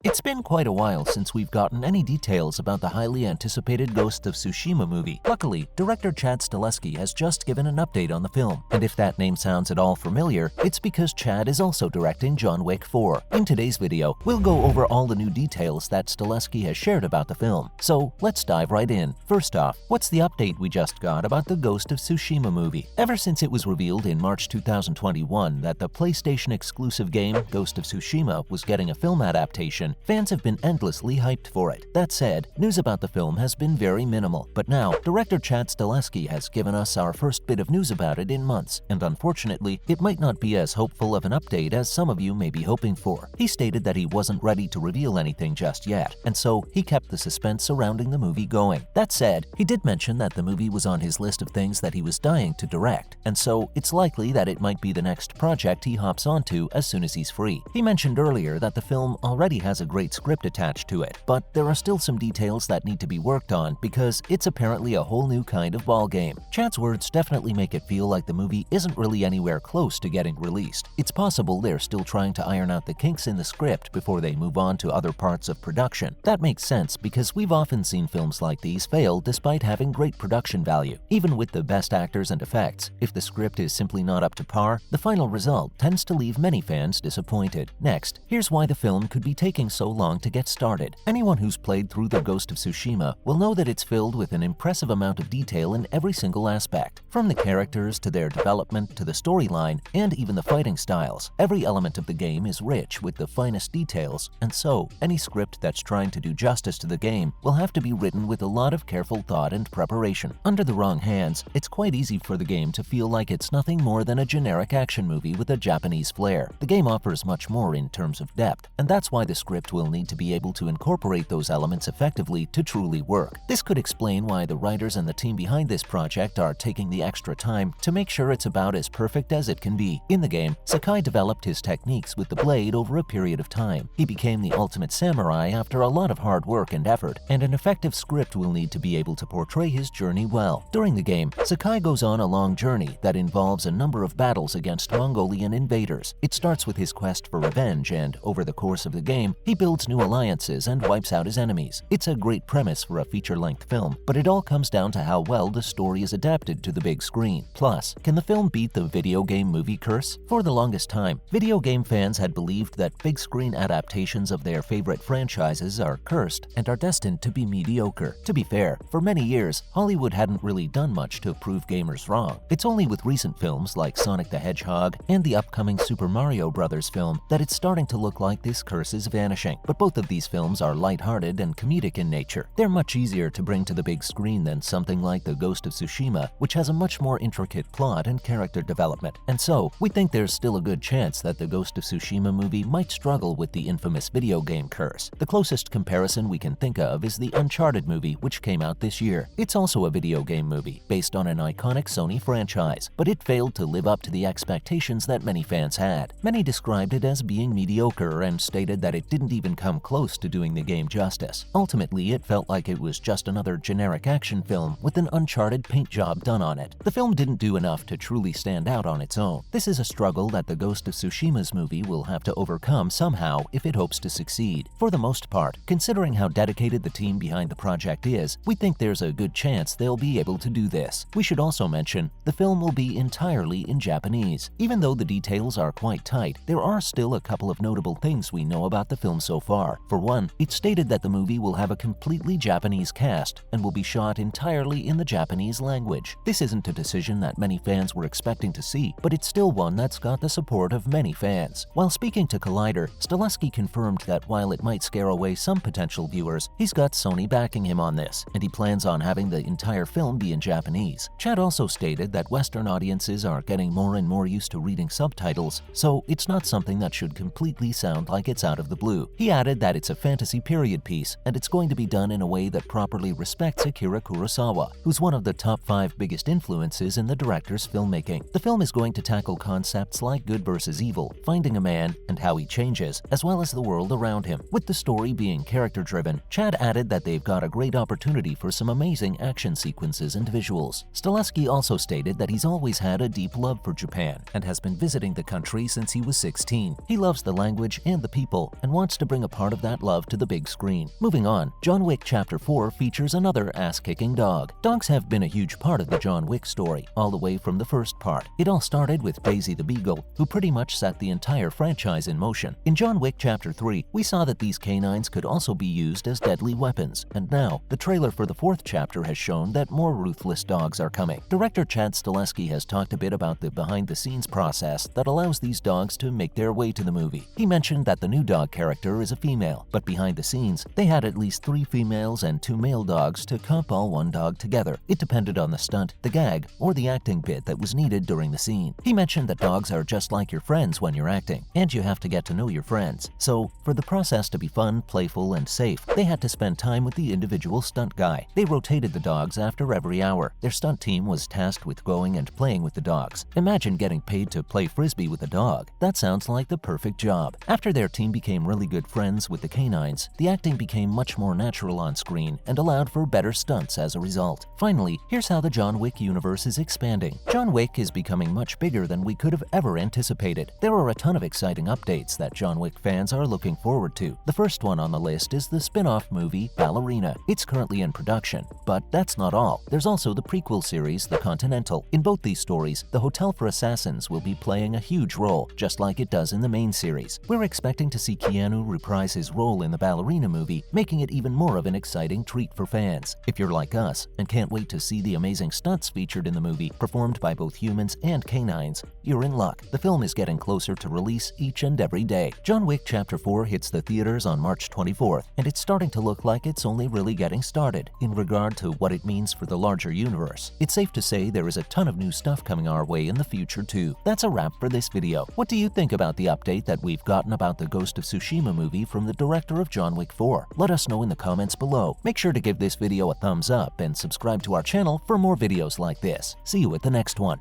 It's been quite a while since we've gotten any details about the highly anticipated Ghost of Tsushima movie. Luckily, director Chad Stahelski has just given an update on the film, and if that name sounds at all familiar, it's because Chad is also directing John Wick 4. In today's video, we'll go over all the new details that Stahelski has shared about the film, so let's dive right in. First off, what's the update we just got about the Ghost of Tsushima movie? Ever since it was revealed in March 2021 that the PlayStation exclusive game Ghost of Tsushima was getting a film adaptation, fans have been endlessly hyped for it. That said, news about the film has been very minimal, but now, director Chad Stahelski has given us our first bit of news about it in months, and unfortunately, it might not be as hopeful of an update as some of you may be hoping for. He stated that he wasn't ready to reveal anything just yet, and so he kept the suspense surrounding the movie going. That said, he did mention that the movie was on his list of things that he was dying to direct, and so it's likely that it might be the next project he hops onto as soon as he's free. He mentioned earlier that the film already has a great script attached to it, but there are still some details that need to be worked on because it's apparently a whole new kind of ballgame. Chad's words definitely make it feel like the movie isn't really anywhere close to getting released. It's possible they're still trying to iron out the kinks in the script before they move on to other parts of production. That makes sense because we've often seen films like these fail despite having great production value. Even with the best actors and effects, if the script is simply not up to par, the final result tends to leave many fans disappointed. Next, here's why the film could be taking so long to get started. Anyone who's played through the Ghost of Tsushima will know that it's filled with an impressive amount of detail in every single aspect. From the characters to their development to the storyline and even the fighting styles, every element of the game is rich with the finest details, and so any script that's trying to do justice to the game will have to be written with a lot of careful thought and preparation. Under the wrong hands, it's quite easy for the game to feel like it's nothing more than a generic action movie with a Japanese flair. The game offers much more in terms of depth, and that's why the script will need to be able to incorporate those elements effectively to truly work. This could explain why the writers and the team behind this project are taking the extra time to make sure it's about as perfect as it can be. In the game, Sakai developed his techniques with the blade over a period of time. He became the ultimate samurai after a lot of hard work and effort, and an effective script will need to be able to portray his journey well. During the game, Sakai goes on a long journey that involves a number of battles against Mongolian invaders. It starts with his quest for revenge, and over the course of the game, he builds new alliances and wipes out his enemies. It's a great premise for a feature-length film, but it all comes down to how well the story is adapted to the big screen. Plus, can the film beat the video game movie curse? For the longest time, video game fans had believed that big screen adaptations of their favorite franchises are cursed and are destined to be mediocre. To be fair, for many years, Hollywood hadn't really done much to prove gamers wrong. It's only with recent films like Sonic the Hedgehog and the upcoming Super Mario Bros. Film that it's starting to look like this curse is vanishing. But both of these films are lighthearted and comedic in nature. They're much easier to bring to the big screen than something like the Ghost of Tsushima, which has a much more intricate plot and character development. And so, we think there's still a good chance that the Ghost of Tsushima movie might struggle with the infamous video game curse. The closest comparison we can think of is the Uncharted movie, which came out this year. It's also a video game movie based on an iconic Sony franchise, but it failed to live up to the expectations that many fans had. Many described it as being mediocre and stated that it didn't even come close to doing the game justice. Ultimately, it felt like it was just another generic action film with an Uncharted paint job done on it. The film didn't do enough to truly stand out on its own. This is a struggle that the Ghost of Tsushima's movie will have to overcome somehow if it hopes to succeed. For the most part, considering how dedicated the team behind the project is, we think there's a good chance they'll be able to do this. We should also mention, the film will be entirely in Japanese. Even though the details are quite tight, there are still a couple of notable things we know about the film so far. For one, it's stated that the movie will have a completely Japanese cast and will be shot entirely in the Japanese language. This isn't a decision that many fans were expecting to see, but it's still one that's got the support of many fans. While speaking to Collider, Stahelski confirmed that while it might scare away some potential viewers, he's got Sony backing him on this, and he plans on having the entire film be in Japanese. Chad also stated that Western audiences are getting more and more used to reading subtitles, so it's not something that should completely sound like it's out of the blue. He added that it's a fantasy period piece, and it's going to be done in a way that properly respects Akira Kurosawa, who's one of the top 5 biggest influences in the director's filmmaking. The film is going to tackle concepts like good versus evil, finding a man, and how he changes, as well as the world around him. With the story being character-driven, Chad added that they've got a great opportunity for some amazing action sequences and visuals. Stahelski also stated that he's always had a deep love for Japan and has been visiting the country since he was 16. He loves the language and the people and wants wants to bring a part of that love to the big screen. Moving on, John Wick Chapter 4 features another ass-kicking dog. Dogs have been a huge part of the John Wick story, all the way from the first part. It all started with Daisy the Beagle, who pretty much set the entire franchise in motion. In John Wick Chapter 3, we saw that these canines could also be used as deadly weapons, and now, the trailer for the fourth chapter has shown that more ruthless dogs are coming. Director Chad Stahelski has talked a bit about the behind-the-scenes process that allows these dogs to make their way to the movie. He mentioned that the new dog character is a female, but behind the scenes, they had at least 3 females and 2 male dogs to comp all one dog together. It depended on the stunt, the gag, or the acting bit that was needed during the scene. He mentioned that dogs are just like your friends when you're acting, and you have to get to know your friends. So, for the process to be fun, playful, and safe, they had to spend time with the individual stunt guy. They rotated the dogs after every hour. Their stunt team was tasked with going and playing with the dogs. Imagine getting paid to play frisbee with a dog. That sounds like the perfect job. After their team became really good friends with the canines, the acting became much more natural on screen and allowed for better stunts as a result. Finally, here's how the John Wick universe is expanding. John Wick is becoming much bigger than we could have ever anticipated. There are a ton of exciting updates that John Wick fans are looking forward to. The first one on the list is the spin-off movie Ballerina. It's currently in production, but that's not all. There's also the prequel series, The Continental. In both these stories, the Hotel for Assassins will be playing a huge role, just like it does in the main series. We're expecting to see Keanu reprise his role in the Ballerina movie, making it even more of an exciting treat for fans. If you're like us and can't wait to see the amazing stunts featured in the movie, performed by both humans and canines, you're in luck. The film is getting closer to release each and every day. John Wick Chapter 4 hits the theaters on March 24th, and it's starting to look like it's only really getting started in regard to what it means for the larger universe. It's safe to say there is a ton of new stuff coming our way in the future too. That's a wrap for this video. What do you think about the update that we've gotten about the Ghost of Tsushima movie from the director of John Wick 4? Let us know in the comments below. Make sure to give this video a thumbs up and subscribe to our channel for more videos like this. See you at the next one.